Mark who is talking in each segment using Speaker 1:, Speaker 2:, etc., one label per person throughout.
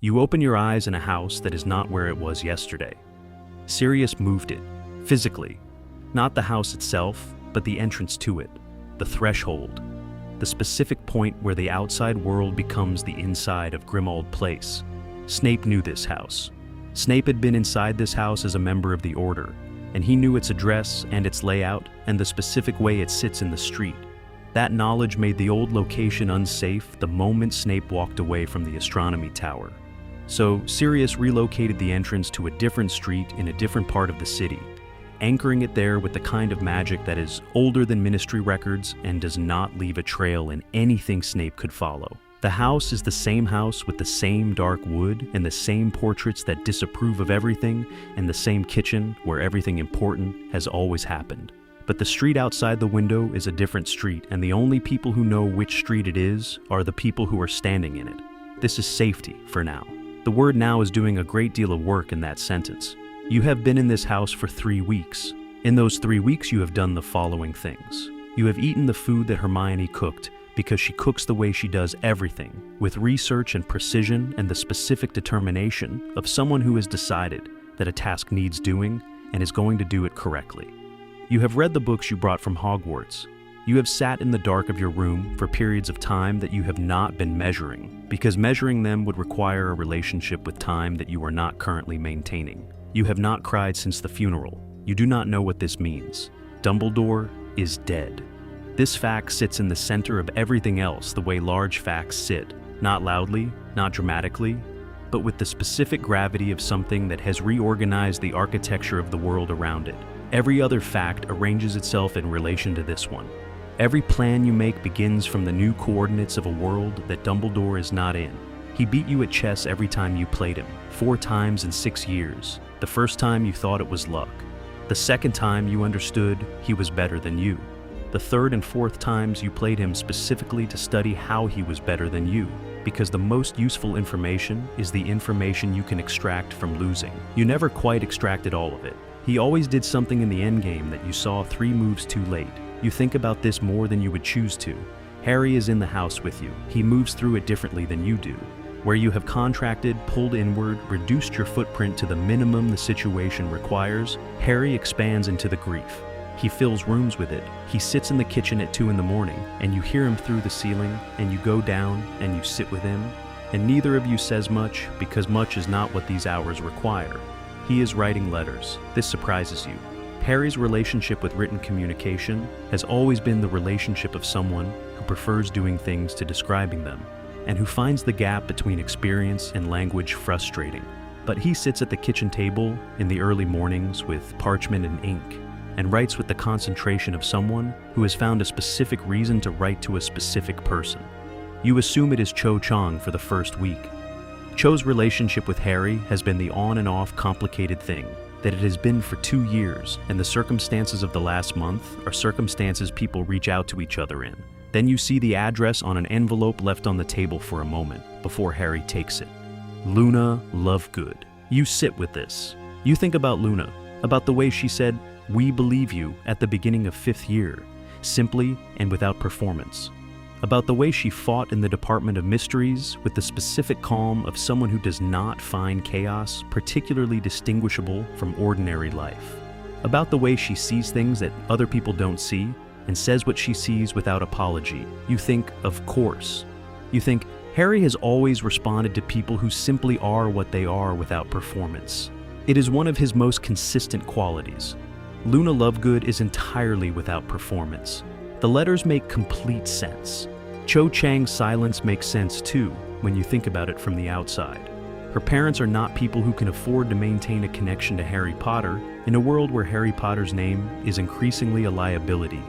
Speaker 1: You open your eyes in a house that is not where it was yesterday. Sirius moved it, physically. Not the house itself, but the entrance to it, the threshold, the specific point where the outside world becomes the inside of Grimmauld Place. Snape knew this house. Snape had been inside this house as a member of the Order, and he knew its address and its layout and the specific way it sits in the street. That knowledge made the old location unsafe the moment Snape walked away from the astronomy tower. So Sirius relocated the entrance to a different street in a different part of the city, anchoring it there with the kind of magic that is older than Ministry records and does not leave a trail in anything Snape could follow. The house is the same house with the same dark wood and the same portraits that disapprove of everything and the same kitchen where everything important has always happened. But the street outside the window is a different street, and the only people who know which street it is are the people who are standing in it. This is safety for now. The word now is doing a great deal of work in that sentence. You have been in this house for 3 weeks. In those 3 weeks you have done the following things. You have eaten the food that Hermione cooked, because she cooks the way she does everything, with research and precision and the specific determination of someone who has decided that a task needs doing and is going to do it correctly. You have read the books you brought from Hogwarts. You have sat in the dark of your room for periods of time that you have not been measuring, because measuring them would require a relationship with time that you are not currently maintaining. You have not cried since the funeral. You do not know what this means. Dumbledore is dead. This fact sits in the center of everything else the way large facts sit, not loudly, not dramatically, but with the specific gravity of something that has reorganized the architecture of the world around it. Every other fact arranges itself in relation to this one. Every plan you make begins from the new coordinates of a world that Dumbledore is not in. He beat you at chess every time you played him, 4 times in 6 years. The first time you thought it was luck. The second time you understood he was better than you. The third and fourth times you played him specifically to study how he was better than you, because the most useful information is the information you can extract from losing. You never quite extracted all of it. He always did something in the endgame that you saw 3 moves too late. You think about this more than you would choose to. Harry is in the house with you. He moves through it differently than you do. Where you have contracted, pulled inward, reduced your footprint to the minimum the situation requires, Harry expands into the grief. He fills rooms with it. He sits in the kitchen at 2 in the morning, and you hear him through the ceiling, and you go down, and you sit with him, and neither of you says much, because much is not what these hours require. He is writing letters. This surprises you. Harry's relationship with written communication has always been the relationship of someone who prefers doing things to describing them, and who finds the gap between experience and language frustrating. But he sits at the kitchen table in the early mornings with parchment and ink, and writes with the concentration of someone who has found a specific reason to write to a specific person. You assume it is Cho Chang for the first week. Cho's relationship with Harry has been the on and off complicated thing that it has been for 2 years, and the circumstances of the last month are circumstances people reach out to each other in. Then you see the address on an envelope left on the table for a moment before Harry takes it. Luna Lovegood. You sit with this. You think about Luna, about the way she said, "We believe you," at the beginning of 5th year, simply and without performance. About the way she fought in the Department of Mysteries with the specific calm of someone who does not find chaos particularly distinguishable from ordinary life. About the way she sees things that other people don't see and says what she sees without apology. You think, of course. You think, Harry has always responded to people who simply are what they are without performance. It is one of his most consistent qualities. Luna Lovegood is entirely without performance. The letters make complete sense. Cho Chang's silence makes sense too, when you think about it from the outside. Her parents are not people who can afford to maintain a connection to Harry Potter in a world where Harry Potter's name is increasingly a liability.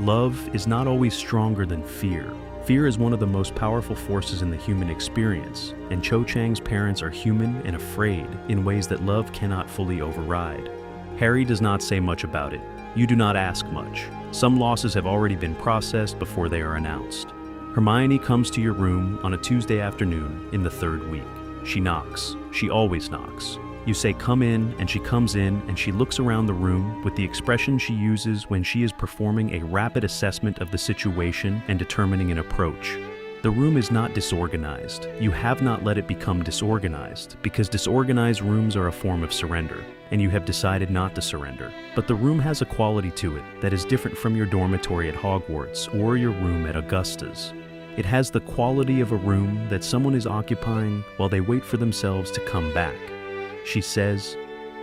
Speaker 1: Love is not always stronger than fear. Fear is one of the most powerful forces in the human experience, and Cho Chang's parents are human and afraid in ways that love cannot fully override. Harry does not say much about it. You do not ask much. Some losses have already been processed before they are announced. Hermione comes to your room on a Tuesday afternoon in the 3rd week. She knocks. She always knocks. You say, "Come in," and she comes in and she looks around the room with the expression she uses when she is performing a rapid assessment of the situation and determining an approach. The room is not disorganized. You have not let it become disorganized, because disorganized rooms are a form of surrender, and you have decided not to surrender. But the room has a quality to it that is different from your dormitory at Hogwarts or your room at Augusta's. It has the quality of a room that someone is occupying while they wait for themselves to come back. She says,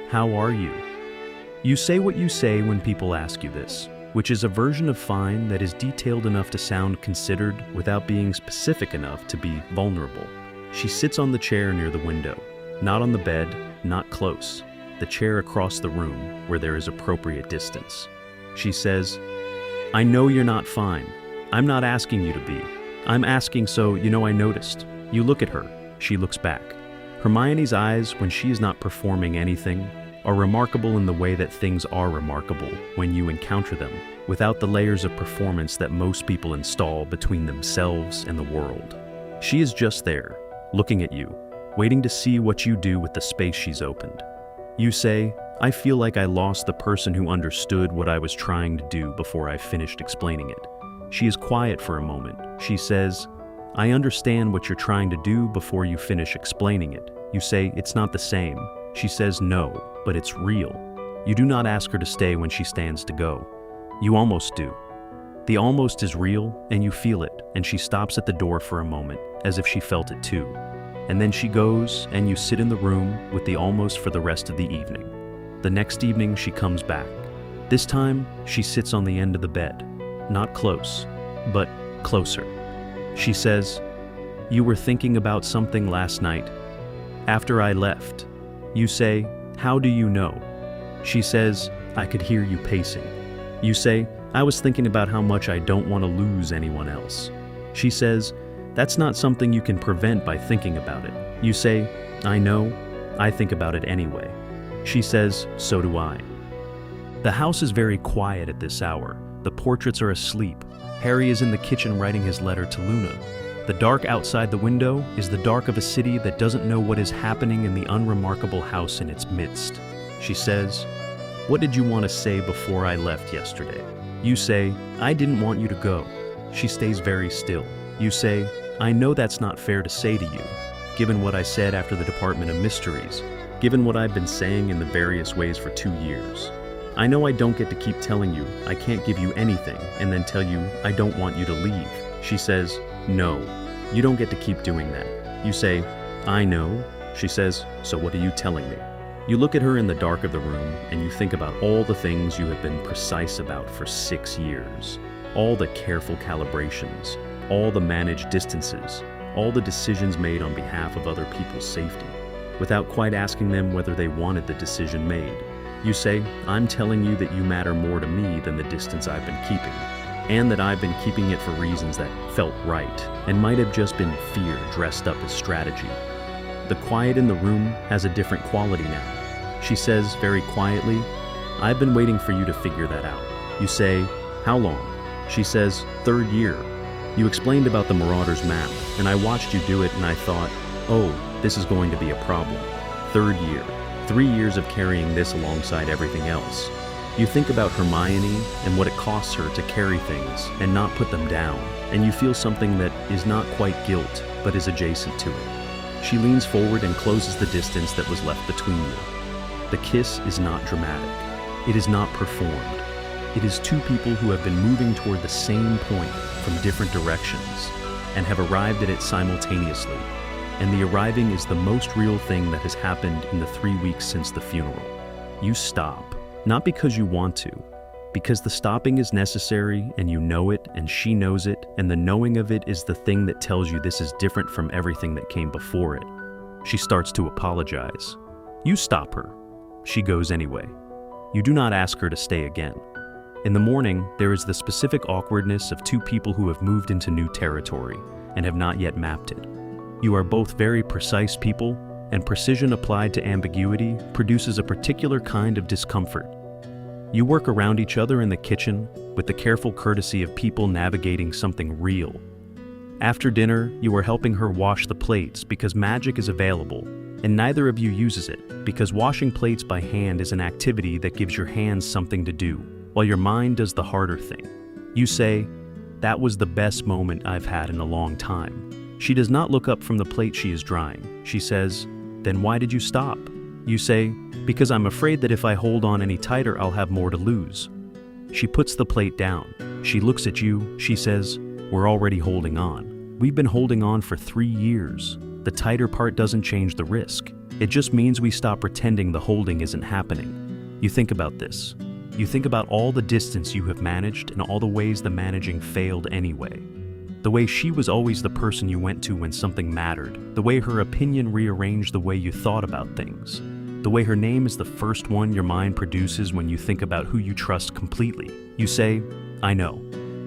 Speaker 1: "How are you?" You say what you say when people ask you this, which is a version of fine that is detailed enough to sound considered without being specific enough to be vulnerable. She sits on the chair near the window, not on the bed, not close, the chair across the room where there is appropriate distance. She says, "I know you're not fine. I'm not asking you to be. I'm asking so you know I noticed." You look at her. She looks back. Hermione's eyes, when she is not performing anything, are remarkable in the way that things are remarkable when you encounter them, without the layers of performance that most people install between themselves and the world. She is just there, looking at you, waiting to see what you do with the space she's opened. You say, "I feel like I lost the person who understood what I was trying to do before I finished explaining it." She is quiet for a moment. She says, "I understand what you're trying to do before you finish explaining it." You say, "It's not the same." She says, "No, but it's real." You do not ask her to stay when she stands to go. You almost do. The almost is real, and you feel it, and she stops at the door for a moment, as if she felt it too. And then she goes, and you sit in the room with the almost for the rest of the evening. The next evening, she comes back. This time, she sits on the end of the bed. Not close, but closer. She says, "You were thinking about something last night. After I left." You say, "How do you know?" She says, "I could hear you pacing." You say, "I was thinking about how much I don't want to lose anyone else." She says, "That's not something you can prevent by thinking about it." You say, "I know, I think about it anyway." She says, "So do I." The house is very quiet at this hour. The portraits are asleep. Harry is in the kitchen writing his letter to Luna. The dark outside the window is the dark of a city that doesn't know what is happening in the unremarkable house in its midst. She says, "What did you want to say before I left yesterday?" You say, "I didn't want you to go." She stays very still. You say, "I know that's not fair to say to you, given what I said after the Department of Mysteries, given what I've been saying in the various ways for 2 years. I know I don't get to keep telling you I can't give you anything and then tell you I don't want you to leave." She says, "No, you don't get to keep doing that." You say, "I know." She says, "So what are you telling me?" You look at her in the dark of the room and you think about all the things you have been precise about for 6 years. All the careful calibrations, all the managed distances, all the decisions made on behalf of other people's safety, without quite asking them whether they wanted the decision made. You say, "I'm telling you that you matter more to me than the distance I've been keeping, and that I've been keeping it for reasons that felt right, and might have just been fear dressed up as strategy." The quiet in the room has a different quality now. She says very quietly, "I've been waiting for you to figure that out." You say, "How long?" She says, "3rd year. You explained about the Marauder's map, and I watched you do it and I thought, oh, this is going to be a problem. 3rd year. 3 years of carrying this alongside everything else." You think about Hermione and what it costs her to carry things and not put them down, and you feel something that is not quite guilt, but is adjacent to it. She leans forward and closes the distance that was left between you. The kiss is not dramatic. It is not performed. It is two people who have been moving toward the same point from different directions and have arrived at it simultaneously. And the arriving is the most real thing that has happened in the 3 weeks since the funeral. You stop. Not because you want to, because the stopping is necessary and you know it and she knows it, and the knowing of it is the thing that tells you this is different from everything that came before it. She starts to apologize. You stop her. She goes anyway. You do not ask her to stay again. In the morning, there is the specific awkwardness of two people who have moved into new territory and have not yet mapped it. You are both very precise people, and precision applied to ambiguity produces a particular kind of discomfort. You work around each other in the kitchen with the careful courtesy of people navigating something real. After dinner, you are helping her wash the plates because magic is available, and neither of you uses it because washing plates by hand is an activity that gives your hands something to do, while your mind does the harder thing. You say, "That was the best moment I've had in a long time." She does not look up from the plate she is drying. She says, "Then why did you stop?" You say, "Because I'm afraid that if I hold on any tighter, I'll have more to lose." She puts the plate down. She looks at you. She says, "We're already holding on. We've been holding on for 3 years. The tighter part doesn't change the risk. It just means we stop pretending the holding isn't happening." You think about this. You think about all the distance you have managed and all the ways the managing failed anyway. The way she was always the person you went to when something mattered. The way her opinion rearranged the way you thought about things. The way her name is the first one your mind produces when you think about who you trust completely. You say, "I know."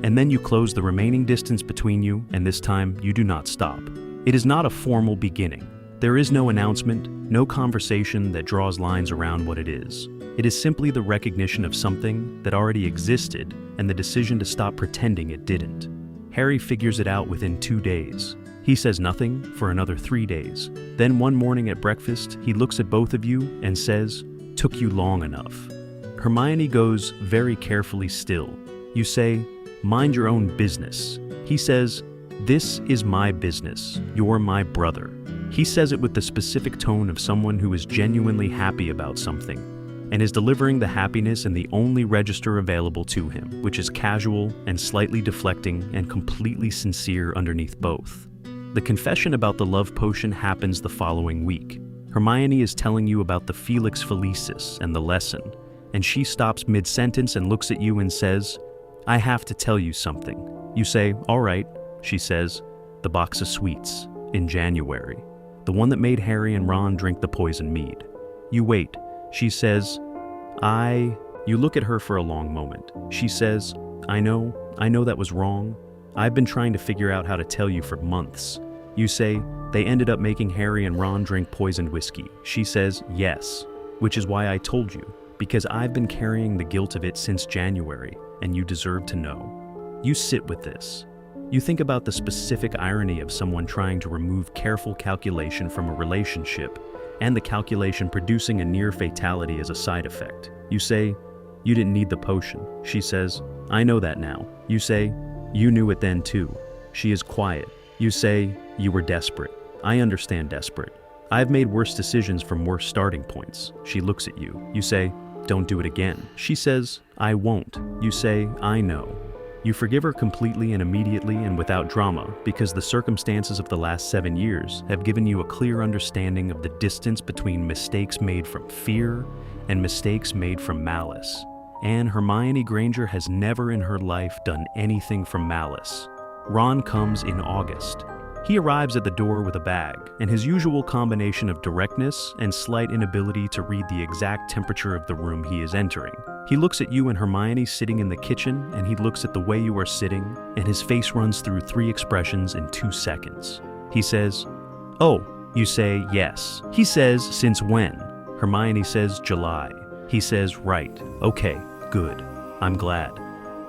Speaker 1: And then you close the remaining distance between you, and this time you do not stop. It is not a formal beginning. There is no announcement, no conversation that draws lines around what it is. It is simply the recognition of something that already existed and the decision to stop pretending it didn't. Harry figures it out within 2 days. He says nothing for another 3 days. Then one morning at breakfast, he looks at both of you and says, "Took you long enough." Hermione goes very carefully still. You say, "Mind your own business." He says, "This is my business. You're my brother." He says it with the specific tone of someone who is genuinely happy about something and is delivering the happiness in the only register available to him, which is casual and slightly deflecting and completely sincere underneath both. The confession about the love potion happens the following week. Hermione is telling you about the Felix Felicis and the lesson, and she stops mid-sentence and looks at you and says, "I have to tell you something." You say, "All right," she says, "the box of sweets, in January. The one that made Harry and Ron drink the poison mead." You wait. She says, You look at her for a long moment. She says, I know that was wrong. I've been trying to figure out how to tell you for months." You say, "They ended up making Harry and Ron drink poisoned whiskey." She says, "Yes, which is why I told you, because I've been carrying the guilt of it since January, and you deserve to know." You sit with this. You think about the specific irony of someone trying to remove careful calculation from a relationship, and the calculation producing a near fatality as a side effect. You say, "You didn't need the potion." She says, "I know that now." You say, "You knew it then too." She is quiet. You say, "You were desperate." I understand desperate. I've made worse decisions from worse starting points. She looks at you. You say, "Don't do it again." She says, "I won't." You say, "I know." You forgive her completely and immediately and without drama, because the circumstances of the last 7 years have given you a clear understanding of the distance between mistakes made from fear and mistakes made from malice. And Hermione Granger has never in her life done anything from malice. Ron comes in August. He arrives at the door with a bag, and his usual combination of directness and slight inability to read the exact temperature of the room he is entering. He looks at you and Hermione sitting in the kitchen, and he looks at the way you are sitting, and his face runs through 3 expressions in 2 seconds. He says, "Oh." You say, "Yes." He says, "Since when?" Hermione says, "July." He says, "Right. Okay, good. I'm glad.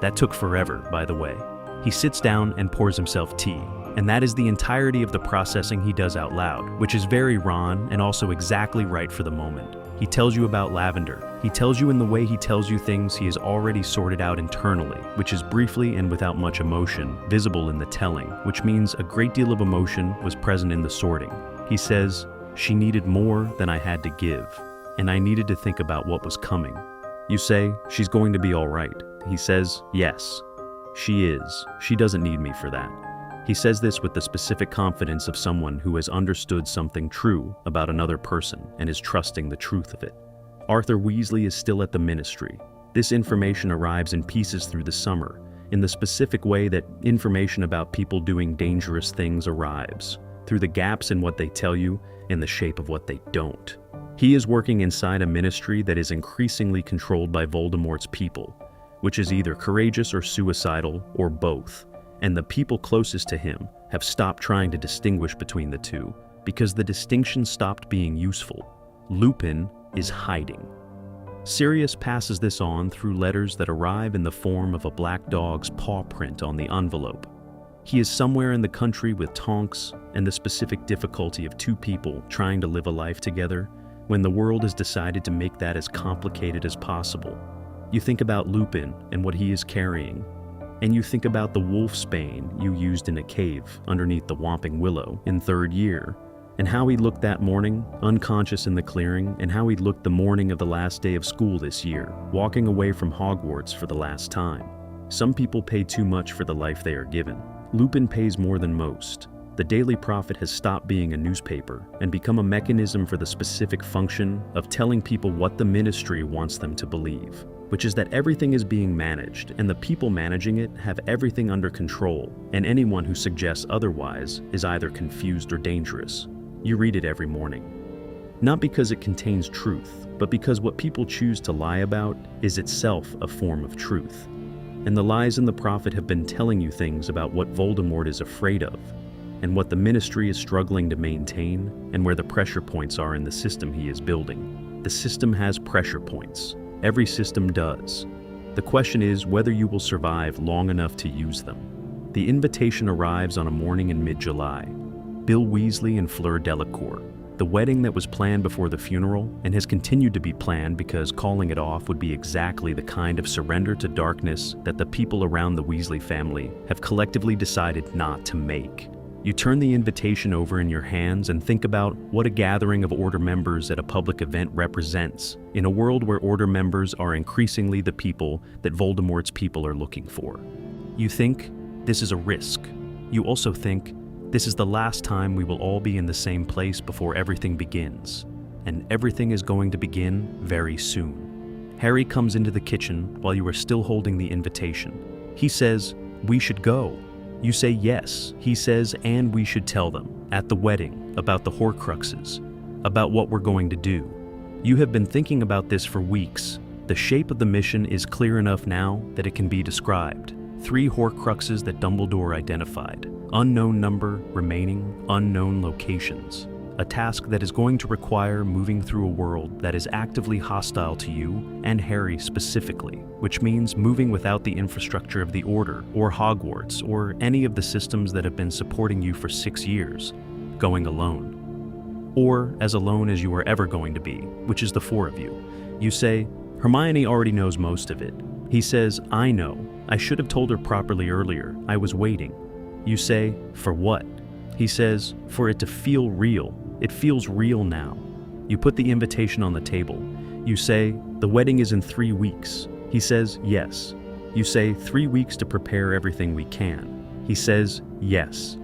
Speaker 1: That took forever, by the way." He sits down and pours himself tea. And that is the entirety of the processing he does out loud, which is very Ron and also exactly right for the moment. He tells you about lavender. He tells you in the way he tells you things he has already sorted out internally, which is briefly and without much emotion, visible in the telling, which means a great deal of emotion was present in the sorting. He says, "She needed more than I had to give, and I needed to think about what was coming." You say, "She's going to be all right." He says, "Yes, she is. She doesn't need me for that." He says this with the specific confidence of someone who has understood something true about another person and is trusting the truth of it. Arthur Weasley is still at the Ministry. This information arrives in pieces through the summer, in the specific way that information about people doing dangerous things arrives, through the gaps in what they tell you and the shape of what they don't. He is working inside a ministry that is increasingly controlled by Voldemort's people, which is either courageous or suicidal, or both. And the people closest to him have stopped trying to distinguish between the two, because the distinction stopped being useful. Lupin is hiding. Sirius passes this on through letters that arrive in the form of a black dog's paw print on the envelope. He is somewhere in the country with Tonks and the specific difficulty of 2 people trying to live a life together when the world has decided to make that as complicated as possible. You think about Lupin and what he is carrying. And you think about the wolfsbane you used in a cave underneath the Whomping Willow in 3rd year, and how he looked that morning, unconscious in the clearing, and how he looked the morning of the last day of school this year, walking away from Hogwarts for the last time. Some people pay too much for the life they are given. Lupin pays more than most. The Daily Prophet has stopped being a newspaper and become a mechanism for the specific function of telling people what the ministry wants them to believe, which is that everything is being managed and the people managing it have everything under control, and anyone who suggests otherwise is either confused or dangerous. You read it every morning. Not because it contains truth, but because what people choose to lie about is itself a form of truth. And the lies in the prophet have been telling you things about what Voldemort is afraid of, and what the ministry is struggling to maintain, and where the pressure points are in the system he is building. The system has pressure points. Every system does. The question is whether you will survive long enough to use them. The invitation arrives on a morning in mid-July. Bill Weasley and Fleur Delacour. The wedding that was planned before the funeral and has continued to be planned because calling it off would be exactly the kind of surrender to darkness that the people around the Weasley family have collectively decided not to make. You turn the invitation over in your hands and think about what a gathering of Order members at a public event represents in a world where Order members are increasingly the people that Voldemort's people are looking for. You think, this is a risk. You also think, this is the last time we will all be in the same place before everything begins. And everything is going to begin very soon. Harry comes into the kitchen while you are still holding the invitation. He says, "We should go." You say yes. He says, and we should tell them, at the wedding, about the Horcruxes, about what we're going to do. You have been thinking about this for weeks. The shape of the mission is clear enough now that it can be described. 3 Horcruxes that Dumbledore identified. Unknown number, remaining, unknown locations. A task that is going to require moving through a world that is actively hostile to you and Harry specifically, which means moving without the infrastructure of the Order or Hogwarts or any of the systems that have been supporting you for 6 years, going alone. Or as alone as you are ever going to be, which is the 4 of you. You say, Hermione already knows most of it. He says, I know. I should have told her properly earlier. I was waiting. You say, for what? He says, for it to feel real. It feels real now. You put the invitation on the table. You say, the wedding is in 3 weeks. He says, yes. You say, 3 weeks to prepare everything we can. He says, yes.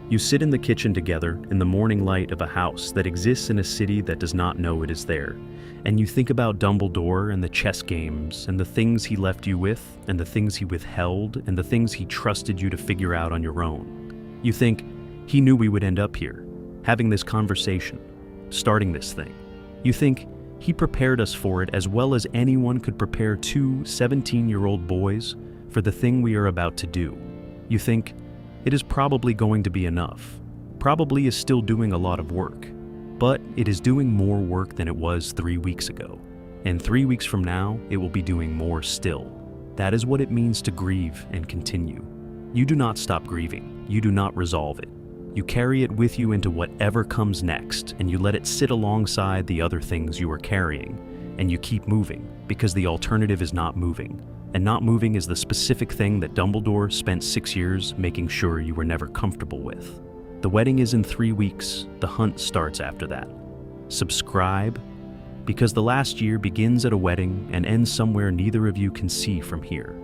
Speaker 1: You sit in the kitchen together in the morning light of a house that exists in a city that does not know it is there. And you think about Dumbledore and the chess games and the things he left you with and the things he withheld and the things he trusted you to figure out on your own. You think, he knew we would end up here, having this conversation, starting this thing. You think, he prepared us for it as well as anyone could prepare 2 17-year-old boys for the thing we are about to do. You think, it is probably going to be enough. Probably is still doing a lot of work. But it is doing more work than it was 3 weeks ago. And 3 weeks from now, it will be doing more still. That is what it means to grieve and continue. You do not stop grieving. You do not resolve it. You carry it with you into whatever comes next, and you let it sit alongside the other things you are carrying. And you keep moving, because the alternative is not moving. And not moving is the specific thing that Dumbledore spent 6 years making sure you were never comfortable with. The wedding is in 3 weeks. The hunt starts after that. Subscribe, because the last year begins at a wedding and ends somewhere neither of you can see from here.